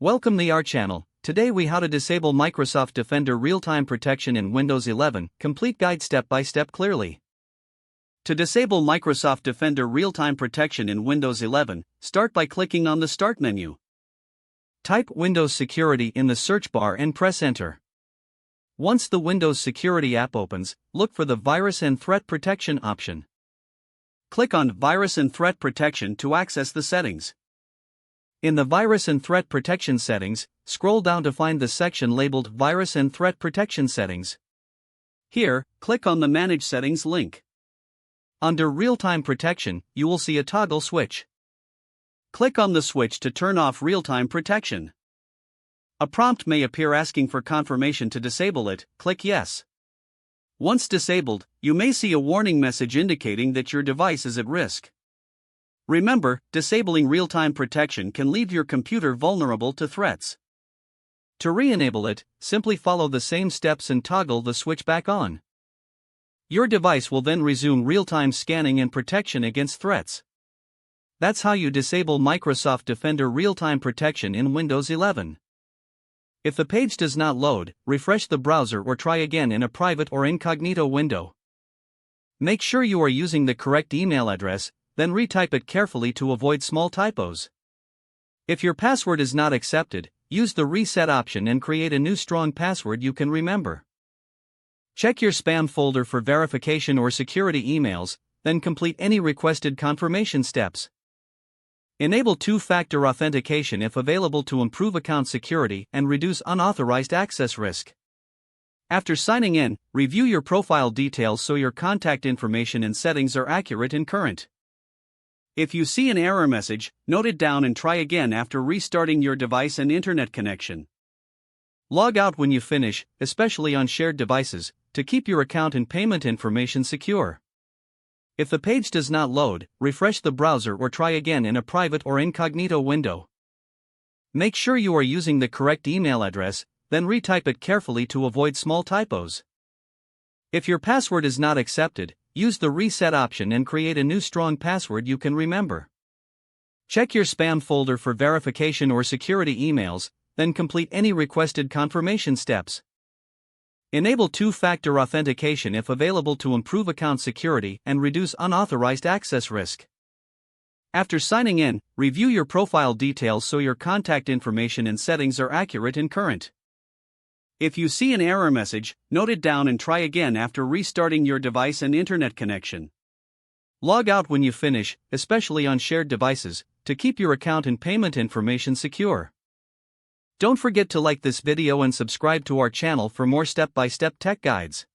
Welcome to our channel. Today we how to disable Microsoft Defender real-time protection in Windows 11, complete guide step by step clearly. To disable Microsoft Defender real-time protection in Windows 11, start by clicking on the Start menu. Type Windows Security in the search bar and press Enter. Once the Windows Security app opens, look for the Virus and Threat Protection option. Click on Virus and Threat Protection to access the settings. In the Virus and Threat Protection settings, scroll down to find the section labeled Virus and Threat Protection Settings. Here, click on the Manage Settings link. Under Real-Time Protection, you will see a toggle switch. Click on the switch to turn off real-time protection. A prompt may appear asking for confirmation to disable it. Click Yes. Once disabled, you may see a warning message indicating that your device is at risk. Remember, disabling real-time protection can leave your computer vulnerable to threats. To re-enable it, simply follow the same steps and toggle the switch back on. Your device will then resume real-time scanning and protection against threats. That's how you disable Microsoft Defender real-time protection in Windows 11. If the page does not load, refresh the browser or try again in a private or incognito window. Make sure you are using the correct email address, then retype it carefully to avoid small typos. If your password is not accepted, use the Reset option and create a new strong password you can remember. Check your spam folder for verification or security emails, then complete any requested confirmation steps. Enable two-factor authentication if available to improve account security and reduce unauthorized access risk. After signing in, review your profile details so your contact information and settings are accurate and current. If you see an error message, note it down and try again after restarting your device and internet connection. Log out when you finish, especially on shared devices, to keep your account and payment information secure. If the page does not load, refresh the browser or try again in a private or incognito window. Make sure you are using the correct email address, then retype it carefully to avoid small typos. If your password is not accepted, use the Reset option and create a new strong password you can remember. Check your spam folder for verification or security emails, then complete any requested confirmation steps. Enable two-factor authentication if available to improve account security and reduce unauthorized access risk. After signing in, review your profile details so your contact information and settings are accurate and current. If you see an error message, note it down and try again after restarting your device and internet connection. Log out when you finish, especially on shared devices, to keep your account and payment information secure. Don't forget to like this video and subscribe to our channel for more step-by-step tech guides.